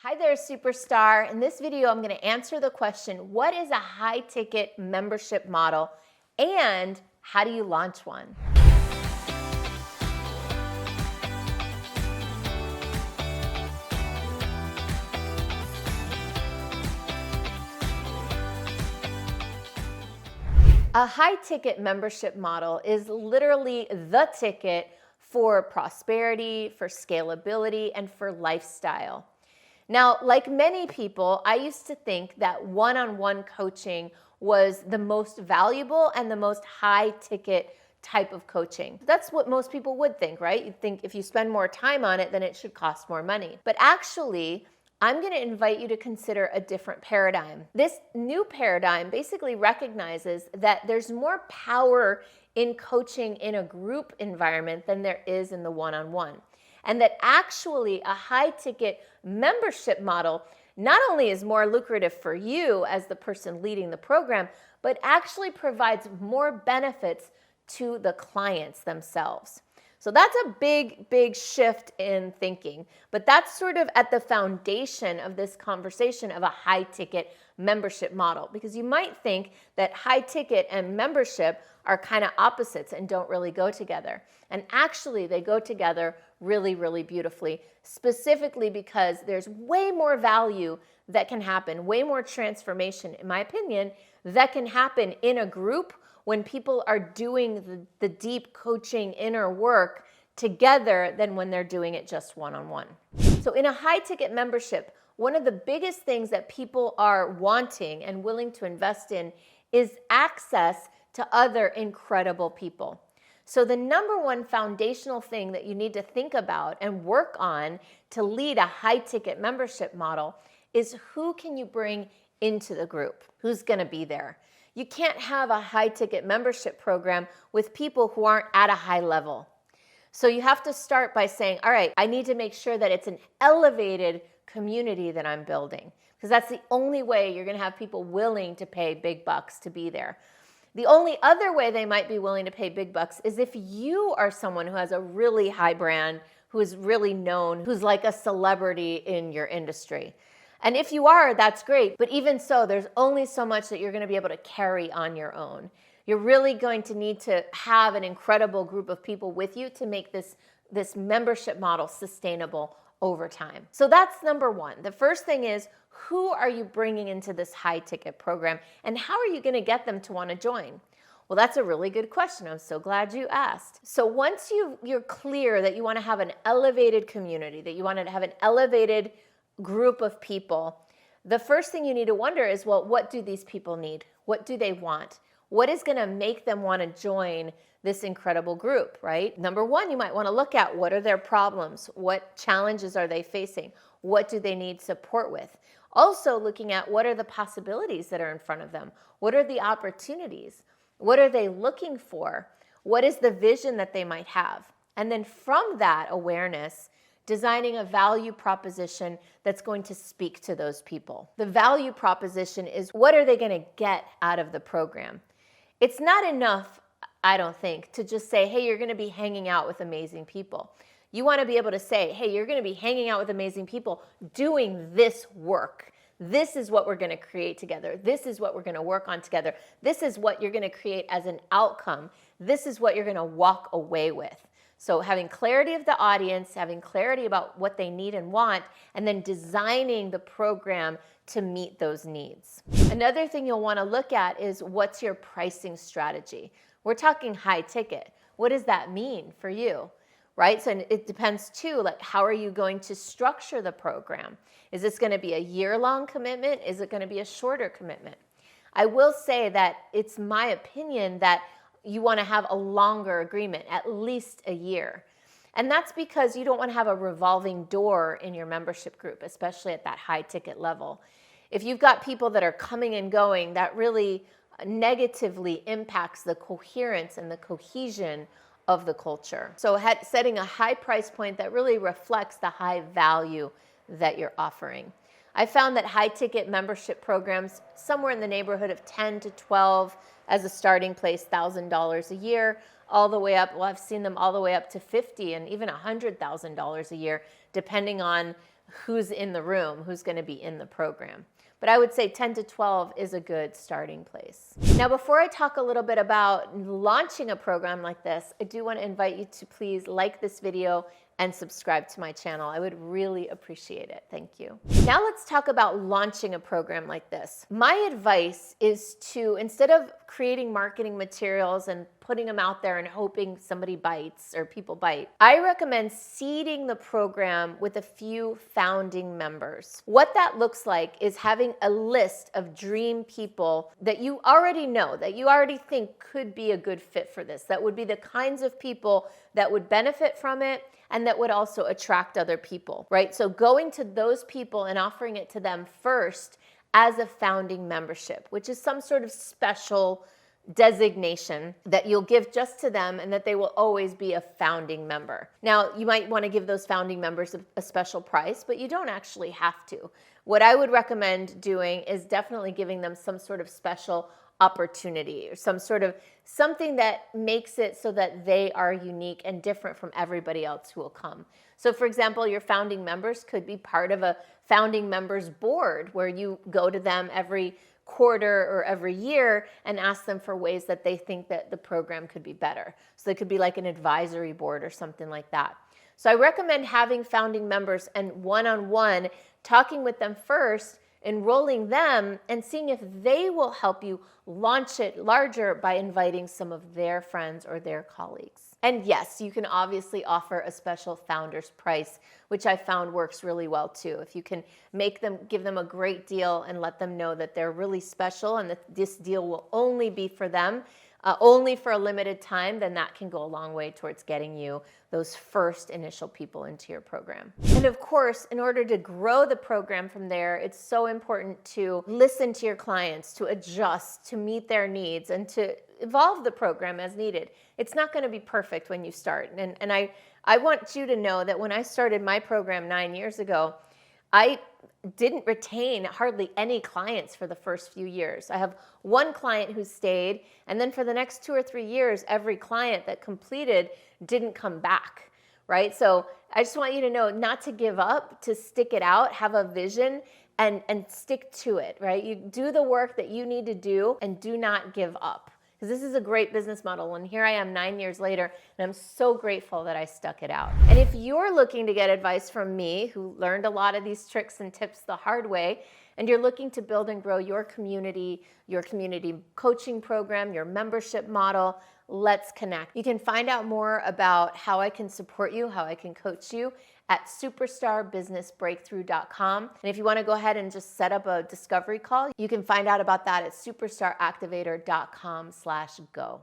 Hi there, superstar. In this video, I'm going to answer the question, what is a high-ticket membership model and how do you launch one? A high-ticket membership model is literally the ticket for prosperity, for scalability, and for lifestyle. Now, like many people, I used to think that one-on-one coaching was the most valuable and the most high-ticket type of coaching. That's what most people would think, right? You'd think if you spend more time on it, then it should cost more money. But actually, I'm going to invite you to consider a different paradigm. This new paradigm basically recognizes that there's more power in coaching in a group environment than there is in the one-on-one. And that actually a high-ticket membership model not only is more lucrative for you as the person leading the program, but actually provides more benefits to the clients themselves. So that's a big shift in thinking, but that's sort of at the foundation of this conversation of a high-ticket membership model, because you might think that high-ticket and membership are kind of opposites and don't really go together. And actually they go together really beautifully, specifically because there's way more value that can happen, way more transformation, in my opinion, that can happen in a group when people are doing the deep coaching inner work together than when they're doing it just one-on-one. So in a high-ticket membership, one of the biggest things that people are wanting and willing to invest in is access to other incredible people. So the number one foundational thing that you need to think about and work on to lead a high-ticket membership model is who can you bring into the group? Who's going to be there? You can't have a high-ticket membership program with people who aren't at a high level. So you have to start by saying, all right, I need to make sure that it's an elevated community that I'm building, because that's the only way you're going to have people willing to pay big bucks to be there. The only other way they might be willing to pay big bucks is if you are someone who has a really high brand, who is really known, who's like a celebrity in your industry. And if you are, that's great. But even so, there's only so much that you're going to be able to carry on your own. You're really going to need to have an incredible group of people with you to make this membership model sustainable over time. So that's number one. The first thing is, who are you bringing into this high-ticket program, and how are you going to get them to want to join? Well, that's a really good question. I'm so glad you asked. So once you're clear that you want to have an elevated community, that you want to have an elevated group of people, the first thing you need to wonder is, well, what do these people need? What do they want? What is going to make them want to join this incredible group, right? Number one, you might want to look at what are their problems? What challenges are they facing? What do they need support with? Also looking at what are the possibilities that are in front of them? What are the opportunities? What are they looking for? What is the vision that they might have? And then from that awareness, designing a value proposition that's going to speak to those people. The value proposition is, what are they going to get out of the program? It's not enough, I don't think, to just say, hey, you're going to be hanging out with amazing people. You want to be able to say, hey, you're going to be hanging out with amazing people doing this work. This is what we're going to create together. This is what we're going to work on together. This is what you're going to create as an outcome. This is what you're going to walk away with. So having clarity of the audience, having clarity about what they need and want, and then designing the program to meet those needs. Another thing you'll want to look at is, what's your pricing strategy? We're talking high ticket. What does that mean for you? Right? So it depends too, like, how are you going to structure the program? Is this going to be a year-long commitment? Is it going to be a shorter commitment? I will say that it's my opinion that you want to have a longer agreement, at least a year. And that's because you don't want to have a revolving door in your membership group, especially at that high ticket level. If you've got people that are coming and going, that really negatively impacts the coherence and the cohesion of the culture. So setting a high price point that really reflects the high value that you're offering. I found that high ticket membership programs, somewhere in the neighborhood of 10 to 12 as a starting place, $1,000 a year, all the way up. Well, I've seen them all the way up to $50,000 and even $100,000 a year, depending on who's in the room, who's going to be in the program. But I would say 10 to 12 is a good starting place. Now, before I talk a little bit about launching a program like this, I do want to invite you to please like this video and subscribe to my channel. I would really appreciate it. Thank you. Now let's talk about launching a program like this. My advice is to, instead of creating marketing materials and putting them out there and hoping somebody bites or people bite, I recommend seeding the program with a few founding members. What that looks like is having a list of dream people that you already know, that you already think could be a good fit for this, that would be the kinds of people that would benefit from it and that would also attract other people, right? So going to those people and offering it to them first as a founding membership, which is some sort of special designation that you'll give just to them and that they will always be a founding member. Now, you might want to give those founding members a special price, but you don't actually have to. What I would recommend doing is definitely giving them some sort of special opportunity or something that makes it so that they are unique and different from everybody else who will come. So for example, your founding members could be part of a founding members board where you go to them every quarter or every year and ask them for ways that they think that the program could be better. So it could be like an advisory board or something like that. So I recommend having founding members and one-on-one talking with them first, enrolling them and seeing if they will help you launch it larger by inviting some of their friends or their colleagues. And yes, you can obviously offer a special founder's price, which I found works really well too. If you can give them a great deal and let them know that they're really special and that this deal will only be for them, only for a limited time, then that can go a long way towards getting you those first initial people into your program. And of course, in order to grow the program from there, it's so important to listen to your clients, to adjust, to meet their needs, and to evolve the program as needed. It's not going to be perfect when you start. And I want you to know that when I started my program 9 years ago, I didn't retain hardly any clients for the first few years. I have one client who stayed, and then for the next 2 or 3 years, every client that completed didn't come back, right? So I just want you to know not to give up, to stick it out, have a vision, and stick to it, right? You do the work that you need to do and do not give up. Because this is a great business model, and here I am 9 years later, and I'm so grateful that I stuck it out. And if you're looking to get advice from me, who learned a lot of these tricks and tips the hard way, and you're looking to build and grow your community coaching program, your membership model, let's connect. You can find out more about how I can support you, how I can coach you at superstarbusinessbreakthrough.com. And if you want to go ahead and just set up a discovery call, you can find out about that at superstaractivator.com/go.